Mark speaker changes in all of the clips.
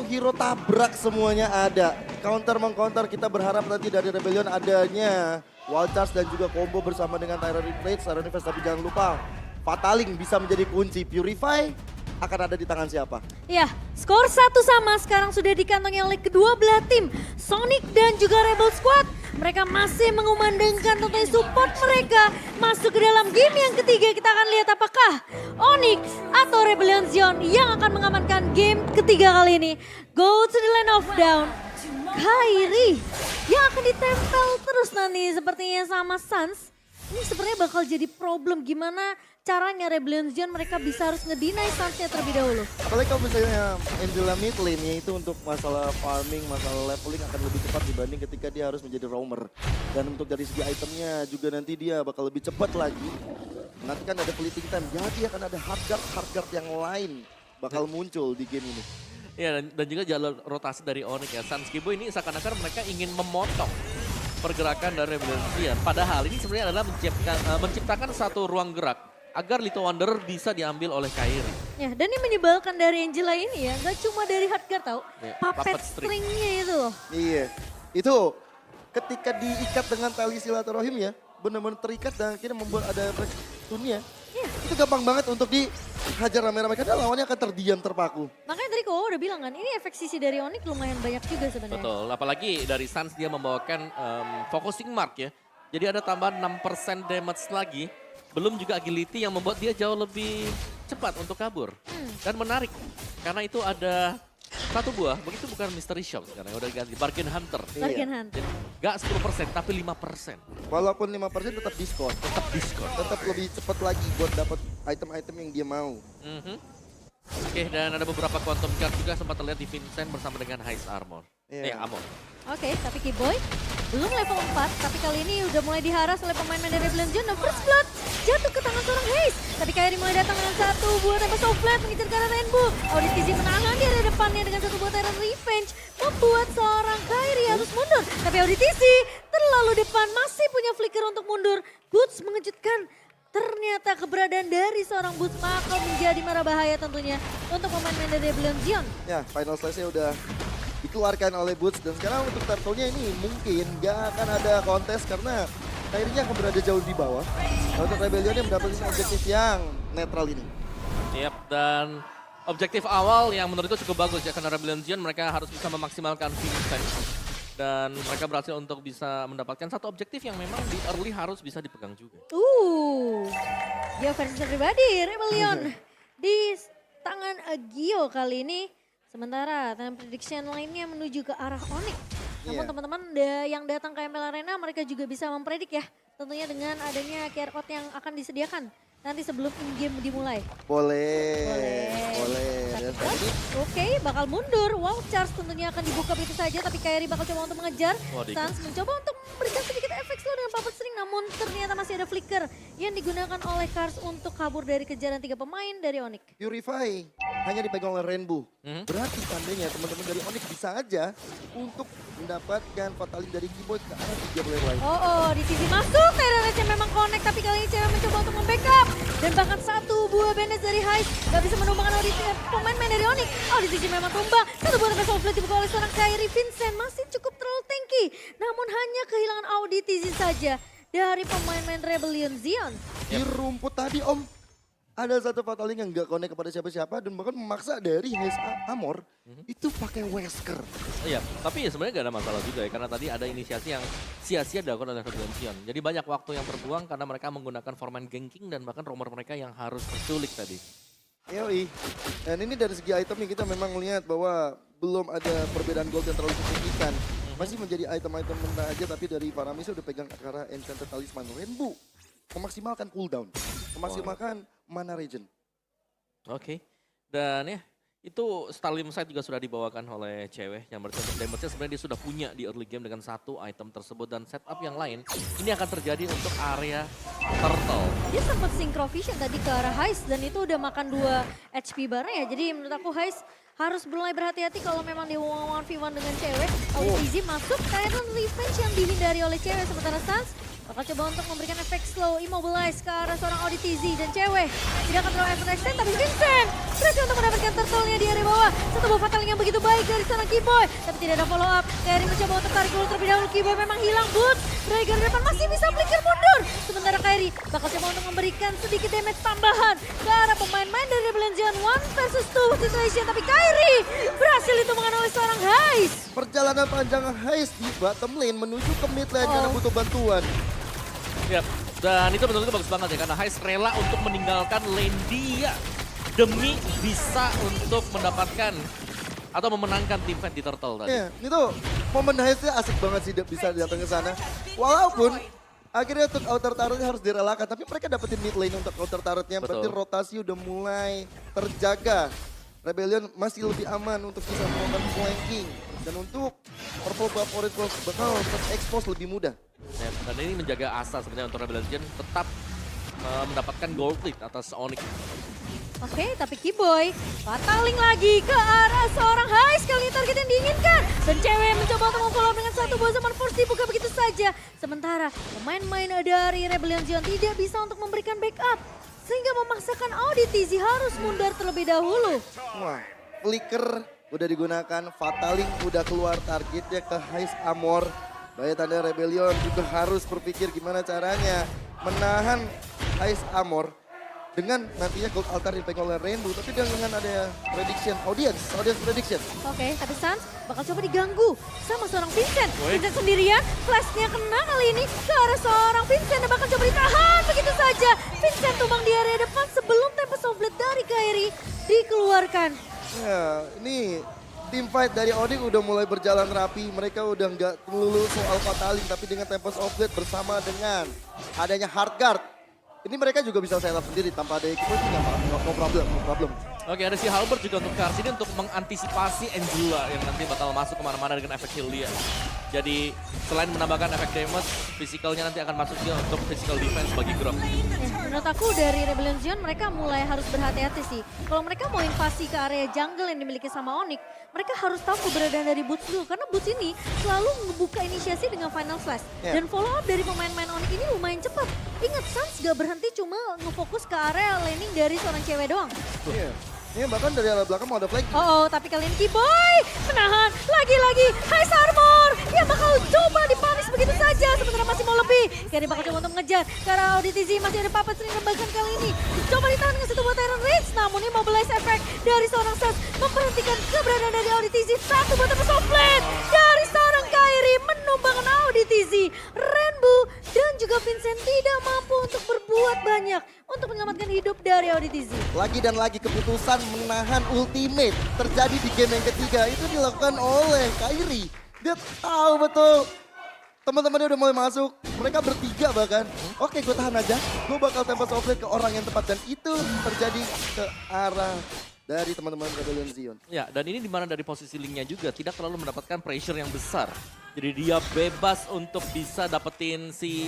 Speaker 1: hero tabrak semuanya ada. Counter-mengcounter kita berharap nanti dari Rebellion adanya Wild Charge dan juga combo bersama dengan Tyrant Rage, Tyrant Reverse. Tapi jangan lupa Fataling bisa menjadi kunci. Purify akan ada di tangan siapa?
Speaker 2: Ya, skor 1-1 sekarang sudah dikantongi oleh kedua belah tim. Sonic dan juga Rebel Squad. Mereka masih mengumandangkan tentunya support mereka masuk ke dalam game yang ketiga. Kita akan lihat apakah Onyx atau Rebellion Zion yang akan mengamankan game ketiga kali ini. Go to the land of down. Kairi yang akan ditempel terus nanti sepertinya sama Suns. Ini sebenarnya bakal jadi problem gimana caranya Rebellion Zion mereka bisa harus ngedeny Suns-nya terlebih dahulu.
Speaker 1: Apalagi kalau misalnya Angela mid lane-nya itu untuk masalah farming, masalah leveling akan lebih cepat dibanding ketika dia harus menjadi roamer. Dan untuk dari segi itemnya juga nanti dia bakal lebih cepat lagi. Nanti kan ada fleeting time, jadi akan ada hard guard yang lain bakal muncul di game ini.
Speaker 3: Ya, dan juga jalur rotasi dari Onyx ya. Sunskibo ini seakan-akan mereka ingin memotong pergerakan dari Rebellion Zion. Padahal ini sebenarnya adalah menciptakan satu ruang gerak agar Little Wonder bisa diambil oleh Kairi.
Speaker 2: Ya, dan yang menyebalkan dari Angela ini ya, gak cuma dari hardguard tau,
Speaker 3: Ya,
Speaker 2: puppet
Speaker 3: puppet
Speaker 2: string-nya itu loh.
Speaker 1: Iya, itu ketika diikat dengan tali silaturahim ya, benar-benar terikat dan akhirnya membuat ada break tune-nya.
Speaker 2: Iya.
Speaker 1: Itu gampang banget untuk dihajar rame-rame karena lawannya akan terdiam terpaku.
Speaker 2: Makanya tadi kok udah bilang kan, ini efek sisi dari Onyx lumayan banyak juga sebenarnya.
Speaker 3: Betul, apalagi dari Suns dia membawakan focusing mark ya. Jadi ada tambahan 6% damage lagi. Belum juga agility yang membuat dia jauh lebih cepat untuk kabur. Dan menarik, karena itu ada satu buah, begitu bukan Mystery Shock sekarang, udah diganti Bargain Hunter.
Speaker 2: Bargain Hunter.
Speaker 3: Jadi, gak 10% tapi 5%.
Speaker 1: Walaupun 5% tetap diskon.
Speaker 3: Tetap diskon.
Speaker 1: Tetap lebih cepat lagi buat dapat item-item yang dia mau.
Speaker 3: Oke, dan ada beberapa quantum card juga sempat terlihat di Vincent bersama dengan Heist Armor.
Speaker 1: Iya.
Speaker 3: Armor.
Speaker 2: Oke, tapi Keyboy belum level 4, tapi kali ini udah mulai diharas oleh pemain-pemain dari Rebellion Zion. First Blood jatuh ke tangan seorang Haze. Tapi Kairi mulai datang dengan satu buah tembak so flat mengincar ke arah Rainbow. Audit Tizi menahan di area depannya dengan satu buah Tyrant Revenge. Membuat seorang Kairi harus mundur. Tapi Audit Tizi terlalu depan, masih punya flicker untuk mundur. Boots mengejutkan. Ternyata keberadaan dari seorang Boots bakal menjadi marah bahaya tentunya untuk pemain-pemain dari Rebellion Zion.
Speaker 1: Ya, final slash-nya udah dikeluarkan oleh Boots. Dan sekarang untuk turtle-nya ini mungkin gak akan ada kontes karena Kairinya akan berada jauh di bawah. Nah, untuk Rebellionnya mendapatkan objektif yang netral ini.
Speaker 3: Yap, dan objektif awal yang menurutku cukup bagus ya. Karena Rebellion Zion mereka harus bisa memaksimalkan Vincent. Dan mereka berhasil untuk bisa mendapatkan satu objektif yang memang di early harus bisa dipegang juga.
Speaker 2: Gio versus pribadi, Rebellion di tangan Gio kali ini. Sementara time prediction lainnya menuju ke arah Onyx. Namun teman-teman yang datang ke ML Arena mereka juga bisa mempredik ya. Tentunya dengan adanya QR code yang akan disediakan nanti sebelum in-game dimulai.
Speaker 1: Boleh.
Speaker 2: Satu shot, Oke, bakal mundur. Wow, Charge tentunya akan dibuka begitu saja. Tapi Kairi bakal coba untuk mengejar. Suns mencoba untuk memberikan sedikit efek slow dengan puppet string. Namun ternyata masih ada flicker yang digunakan oleh Cars untuk kabur dari kejaran 3 pemain dari Onyx.
Speaker 1: Purify hanya dipegang oleh Rainbow. Berarti tandanya teman-teman dari Onyx bisa aja untuk mendapatkan Fataling dari Keyboy ke arah 3 player lain.
Speaker 2: Di sisi masuk, Tyrant memang connect. Tapi kali ini cewek mencoba untuk membackup. Dan bahkan satu buah bandage dari Heist gak bisa menumbangkan pemain-pemain dari Onyx. Di sisi memang tumbang. Satu buah tembak softplate dibuka oleh seorang Kairi. Vincent masih cukup terlalu tanky. Namun hanya kehilangan Audit Tizi saja dari pemain-pemain Rebellion Zion.
Speaker 1: Di rumput tadi Om, ada satu Fataling yang gak connect kepada siapa-siapa dan bahkan memaksa dari Haze Armor itu pakai Wesker.
Speaker 3: Iya, tapi ya sebenarnya gak ada masalah juga ya. Karena tadi ada inisiasi yang sia-sia dilakukan oleh Rebellion Zion. Jadi banyak waktu yang terbuang karena mereka menggunakan format ganking dan bahkan roamer mereka yang harus terculik tadi.
Speaker 1: Yoi. Dan ini dari segi itemnya kita memang melihat bahwa belum ada perbedaan gold yang terlalu signifikan. Masih menjadi item-item mentah aja tapi dari Paramis udah pegang ke arah Enchanted Talisman. Rainbow memaksimalkan cooldown, memaksimalkan mana regen.
Speaker 3: Oke, dan ya itu Starlim Sight juga sudah dibawakan oleh cewek yang berarti untuk damage-nya sebenarnya dia sudah punya di early game dengan satu item tersebut dan setup yang lain ini akan terjadi untuk area turtle.
Speaker 2: Dia sempat synchro vision tadi ke arah Heist dan itu udah makan 2 HP bareng ya. Jadi menurut aku Heist harus mulai berhati-hati kalau memang dia 1v1 dengan cewek. Easy masuk, Tyrant Revenge yang dihindari oleh cewek. Sementara Suns bakal coba untuk memberikan efek slow, immobilize ke arah seorang Audit Tizi dan cewek. Tidak akan terlalu efek extend tapi Vincent berhasil untuk mendapatkan turtle-nya di area bawah. Satu buah fatal yang begitu baik dari seorang Keyboy, tapi tidak ada follow up. Kairi mencoba untuk tarik dulu terlebih dahulu. Keyboy memang hilang, Boots dari garis depan masih bisa flicker mundur. Sementara Kairi bakal coba untuk memberikan sedikit damage tambahan ke arah pemain-main dari Rebellion Zion 1 versus 2 situation. Tapi Kairi berhasil ditemukan oleh seorang Heist.
Speaker 1: Perjalanan panjang Heist di bottom lane menuju ke mid lane karena butuh bantuan.
Speaker 3: Yap. Dan itu menurutku bagus banget ya, karena Heist rela untuk meninggalkan lane dia demi bisa untuk mendapatkan atau memenangkan tim fight di Turtle tadi.
Speaker 1: Iya, itu momen Heistnya asik banget sih bisa datang ke sana. Walaupun akhirnya untuk outer turretnya harus direlakan, tapi mereka dapetin mid lane untuk outer turretnya. Berarti
Speaker 3: Betul.
Speaker 1: rotasi udah mulai terjaga. Rebellion masih lebih aman untuk bisa melakukan flanking. Dan untuk purple favorit bakal expose lebih mudah.
Speaker 3: Ya, dan ini menjaga asa sebenarnya untuk Rebel Legend tetap mendapatkan gold lead atas Onyx.
Speaker 2: Oke, tapi Keyboy fataling lagi ke arah seorang Heist. Kali ini target yang diinginkan. Dan cewek mencoba untuk memfollow dengan satu buah Zaman Force dibuka begitu saja. Sementara pemain-main dari Rebellion Zion tidak bisa untuk memberikan backup. Sehingga memaksakan Auditizi harus mundur terlebih dahulu.
Speaker 1: Wah, flicker udah digunakan, fataling udah keluar, targetnya ke Heist Armor. Bahaya tanda Rebellion juga harus berpikir gimana caranya menahan Heist Armor dengan nantinya Gold Altar dipegang oleh Rainbow, tapi dengan ada prediction, audience prediction.
Speaker 2: Oke, tapi Sans bakal coba diganggu sama seorang Vincent.
Speaker 3: Woi.
Speaker 2: Vincent sendirian, flashnya kena kali ini ke arah seorang Vincent dan bakal coba ditahan begitu saja. Vincent tumbang di area depan sebelum Tempest of Blade dari Kairi dikeluarkan.
Speaker 1: Ya, ini tim fight dari Onyx udah mulai berjalan rapi. Mereka udah nggak melulu soal fataling, tapi dengan Tempest of Blade bersama dengan adanya Hard Guard. Ini mereka juga bisa setup sendiri tanpa ada equipment, no problem.
Speaker 3: Oke, ada si Halberd juga untuk Kars ini untuk mengantisipasi Angela yang nanti bakal masuk kemana-mana dengan efek heal dia. Jadi selain menambahkan efek damage, fisikalnya nanti akan masuk dia untuk physical defense bagi Grok.
Speaker 2: Ya, menurut aku dari Rebellion Zion mereka mulai harus berhati-hati sih. Kalau mereka mau invasi ke area jungle yang dimiliki sama Onyx, mereka harus tahu keberadaan dari Boots dulu. Karena Boots ini selalu membuka inisiasi dengan Final Slash.
Speaker 1: Yeah.
Speaker 2: Dan follow up dari pemain-pemain Onyx ini lumayan cepat. Ingat, Sans gak berhenti cuma ngefokus ke area laning dari seorang cewek doang.
Speaker 1: Iya. Ini bahkan dari arah belakang mau ada flank.
Speaker 2: Tapi kali ini Keyboy menahan lagi-lagi Heist Armor yang bakal coba dipanis begitu saja. Sementara masih mau lebih. Kairi bakal coba untuk mengejar. Karena Auditizi masih ada Puppet sering bahkan kali ini. Coba ditahan dengan satu buah Tyrant Rage. Namun immobilize effect dari seorang Sans memperhentikan keberadaan dari Auditizi. Satu buah Tempest of Blade dari seorang Kairi menumbangkan Auditizi. Rainbow dan juga Vincent tidak mampu untuk berbuat banyak untuk menyelamatkan hidup dari Auditizi.
Speaker 1: Lagi dan lagi keputusan menahan ultimate terjadi di game yang ketiga itu dilakukan oleh Kairi. Dia tahu betul teman-temannya udah mulai masuk. Mereka bertiga bahkan. Oke, gue tahan aja. Gue bakal Tempest of Blade ke orang yang tepat. Dan itu terjadi ke arah dari teman-teman Rebellion Zion.
Speaker 3: Ya, dan ini dimana dari posisi linknya juga tidak terlalu mendapatkan pressure yang besar. Jadi dia bebas untuk bisa dapetin si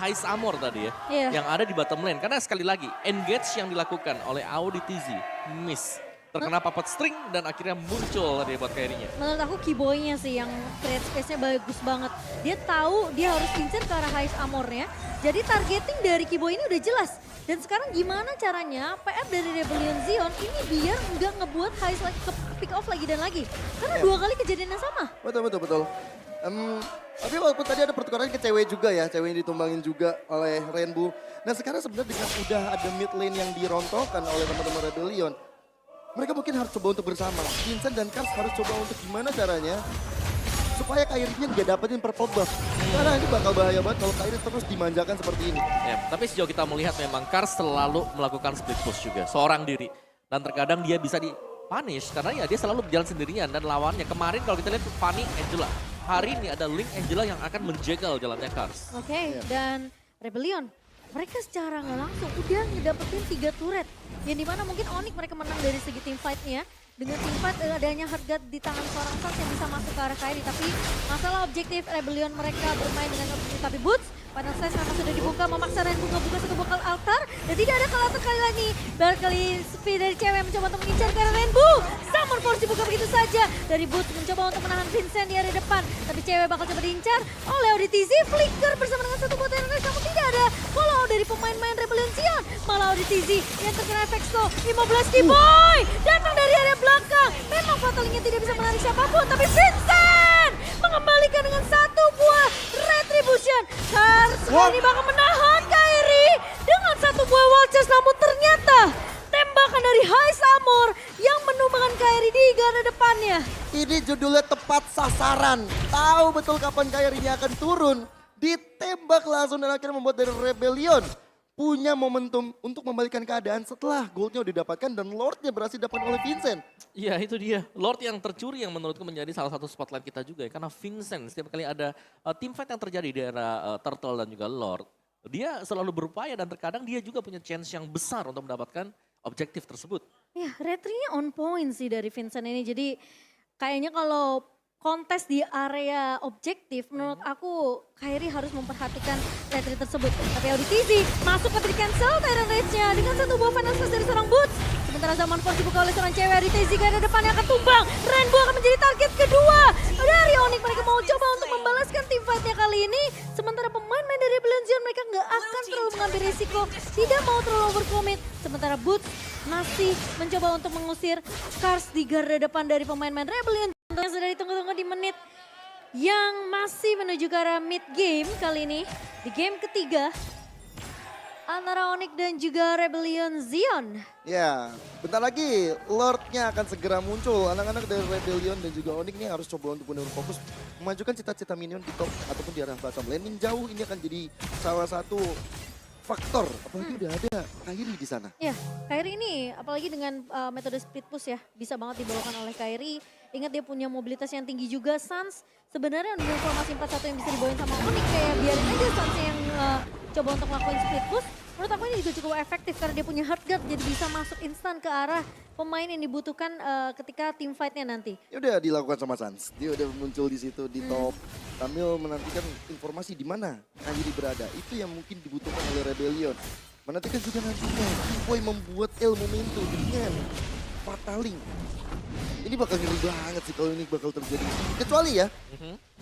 Speaker 3: Heist Armor tadi ya.
Speaker 2: Iya.
Speaker 3: Yang ada di bottom lane. Karena sekali lagi, engage yang dilakukan oleh Auditizi miss. Terkena puppet string dan akhirnya muncul tadi buat Kairi-nya.
Speaker 2: Menurut aku Keyboy-nya sih yang create space-nya bagus banget. Dia tahu dia harus kincir ke arah Heist Armor-nya. Jadi targeting dari Keyboy ini udah jelas. Dan sekarang gimana caranya PF dari Rebellion Zion ini biar nggak ngebuat Heist lagi ke pick off lagi dan lagi. Karena dua kali kejadiannya sama.
Speaker 1: Betul. Tapi walaupun tadi ada pertukaran ke cewek juga ya, cewek yang ditumbangin juga oleh Rainbow. Nah sekarang sebenarnya dengan udah ada mid lane yang dirontokkan oleh teman-teman Rebellion, mereka mungkin harus coba untuk bersama. Vincent dan Kars harus coba untuk gimana caranya supaya Kairi-nya nggak dapetin purple buff. Karena ini bakal bahaya banget kalau Kairi terus dimanjakan seperti ini.
Speaker 3: Ya, tapi sejauh kita melihat memang Kars selalu melakukan split push juga, seorang diri. Dan terkadang dia bisa di-punish karena ya dia selalu berjalan sendirian. Dan lawannya kemarin kalau kita lihat Fanny Angela. Hari ini ada Link Angela yang akan menjegal jalannya Kars.
Speaker 2: Oke, dan Rebellion mereka secara nggak langsung udah ngedapetin 3 turret. Yang dimana mungkin Onyx mereka menang dari segi team fight-nya. Dengan tim fight adanya harga di tangan seorang Sans yang bisa masuk ke arah Kairi. Tapi masalah objektif Rebellion mereka bermain dengan objektif. Tapi Boots pada saya memang sudah dibuka, memaksa Rainbow ngebuka satu bokal altar. Dan tidak ada altar kali lagi. Berkali speed dari cewek mencoba untuk mengincar ke arah Rainbow. Summon Force dibuka begitu saja. Dari Boots mencoba untuk menahan Vincent di area depan. Tapi cewek bakal coba diincar oleh Auditizi. Flicker bersama dengan satu buat Terrence. Namun tidak ada follow dari pemain-pemain Rebellion Zion. Malah ODTZ yang terkena efek slow. 15 T-Boy datang dari area belakang. Memang Fatalingnya tidak bisa menarik siapapun, tapi Vincent mengembalikan dengan satu buah Retribution. Kars kali ini bakal menahan Kairi dengan satu buah Vultures, namun ternyata tembakan dari High Samur yang menumbangkan Kairi di garda depannya.
Speaker 1: Ini judulnya tepat sasaran. Tahu betul kapan Kairi-nya akan turun. Ditembak langsung dan akhirnya membuat dari Rebellion punya momentum untuk membalikan keadaan setelah goldnya udah didapatkan dan Lordnya berhasil didapat oleh Vincent.
Speaker 3: Iya itu dia, Lord yang tercuri yang menurutku menjadi salah satu spotlight kita juga ya. Karena Vincent setiap kali ada teamfight yang terjadi di era Turtle dan juga Lord, dia selalu berupaya dan terkadang dia juga punya chance yang besar untuk mendapatkan objektif tersebut.
Speaker 2: Ya, retrinya on point sih dari Vincent ini. Jadi kayaknya kalau kontes di area objektif, menurut aku Kairi harus memperhatikan retri tersebut. Tapi ODTZ masuk ke cancel Tyrant Rage-nya dengan satu buah final flash dari seorang Boots. Sementara zaman force dibuka oleh seorang cewek, ODTZ garda depannya akan tumbang. Rainbow akan menjadi target kedua dari Onyx. Mereka mau coba untuk membalaskan team fight-nya kali ini. Sementara pemain-pemain dari Rebellion Zion mereka nggak akan terlalu mengambil risiko, tidak mau terlalu overcommit. Sementara Boots masih mencoba untuk mengusir Kars di garda depan dari pemain-pemain Rebellion yang sudah ditunggu-tunggu di menit yang masih menuju ke arah mid game kali ini. Di game ketiga antara Onyx dan juga Rebellion Zion.
Speaker 1: Ya, bentar lagi Lordnya akan segera muncul. Anak-anak dari Rebellion dan juga Onyx ini harus coba untuk benar-benar fokus memajukan cita-cita minion di top ataupun di arah belakang. Landing jauh ini akan jadi salah satu faktor, apalagi udah ada Kairi di sana.
Speaker 2: Ya, Kairi ini apalagi dengan metode split push ya, bisa banget dibawakan oleh Kairi. Ingat dia punya mobilitas yang tinggi juga. Suns sebenarnya dengan formasi 4-1 yang bisa dibawain sama Onyx, kayak biarin aja Suns yang coba untuk melakukan split push. Menurut aku ini juga cukup efektif karena dia punya hard guard, jadi bisa masuk instan ke arah pemain yang dibutuhkan ketika team fight-nya nanti.
Speaker 1: Ya udah dilakukan sama Suns, dia udah muncul di situ di top sambil menantikan informasi di mana Kairi berada. Itu yang mungkin dibutuhkan oleh Rebellion. Menantikan juga nantinya Boy membuat El Momento dengan Fataling. Ini bakal ngeri banget sih kalau ini bakal terjadi. Kecuali ya,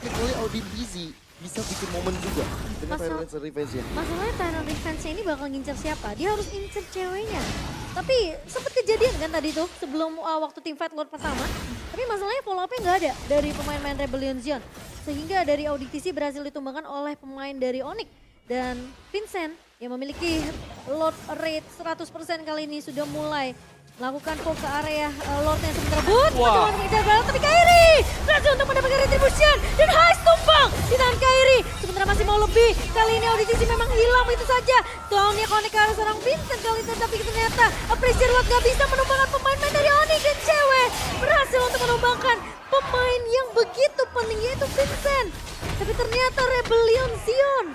Speaker 1: kecuali ODTZ bisa bikin momen juga dengan Tyrant Revenge-nya.
Speaker 2: Masalahnya Tyrant Revenge-nya ini bakal ngincer siapa? Dia harus ngincer ceweknya. Tapi sempat kejadian kan tadi tuh sebelum waktu teamfight Lord pertama. Tapi masalahnya follow up-nya nggak ada dari pemain-pemain Rebellion Zion. Sehingga dari ODTZ berhasil ditumbangkan oleh pemain dari Onyx. Dan Vincent yang memiliki Lord rate 100% kali ini sudah mulai lakukan poke ke area Lordnya. Sementara Boots mencoba untuk mengejar balas, tapi Kairi berhasil untuk mendapatkan retribution dan Heist tumbang di tangan Kairi. Sementara masih mau lebih, kali ini ODTZ memang hilang itu saja. Downnya connect ke arah seorang Vincent kali ini, tapi ternyata Appreciate Lord gak bisa menumbangkan pemain-pemain dari Onyx, dan cewek berhasil untuk menumbangkan pemain yang begitu penting yaitu Vincent. Tapi ternyata Rebellion Zion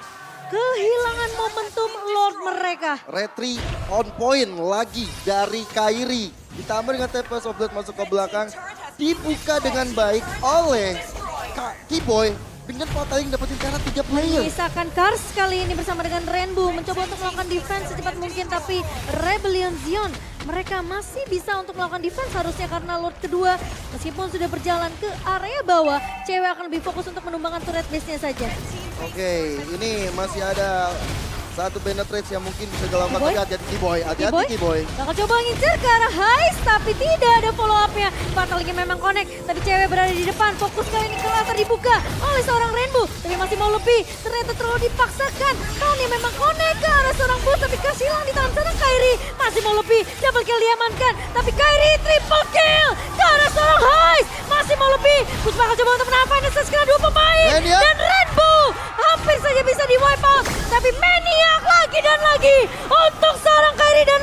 Speaker 2: kehilangan momentum Lord mereka.
Speaker 1: Retri on point lagi dari Kairi. Ditambah dengan TPS of Blood masuk ke belakang. Dibuka dengan baik oleh T-Boy. Dengan Fataling dapetin cara 3 player.
Speaker 2: Menyisakan Kars kali ini bersama dengan Rainbow. Mencoba untuk melakukan defense secepat mungkin. Tapi Rebellion Zion mereka masih bisa untuk melakukan defense harusnya karena Lord kedua. Meskipun sudah berjalan ke area bawah. Cewek akan lebih fokus untuk menumbangkan turret base-nya saja.
Speaker 1: Oke, ini masih ada satu penetrate yang mungkin bisa dilakukan, tapi hati-hati T-Boy, hati-hati T-Boy.
Speaker 2: Bakal coba ngincer ke arah Heist, tapi tidak ada follow up-nya. Fatalingnya memang connect, tapi cewek berada di depan. Fokus kali ini ke latar dibuka oleh seorang Rainbow, tapi masih mau lebih. Ternyata terlalu dipaksakan. Tony memang connect ke arah seorang Boots, tapi kasih hilang di tangan sana Kairi. Masih mau lebih, double kill diamankan. Tapi Kairi triple kill ke arah seorang Heist. Masih mau lebih, Boots bakal coba untuk menahan final skala dua pemain. Dan Rainbow hampir saja bisa di wipe out, tapi Maniac lagi dan lagi untuk seorang Kairi dan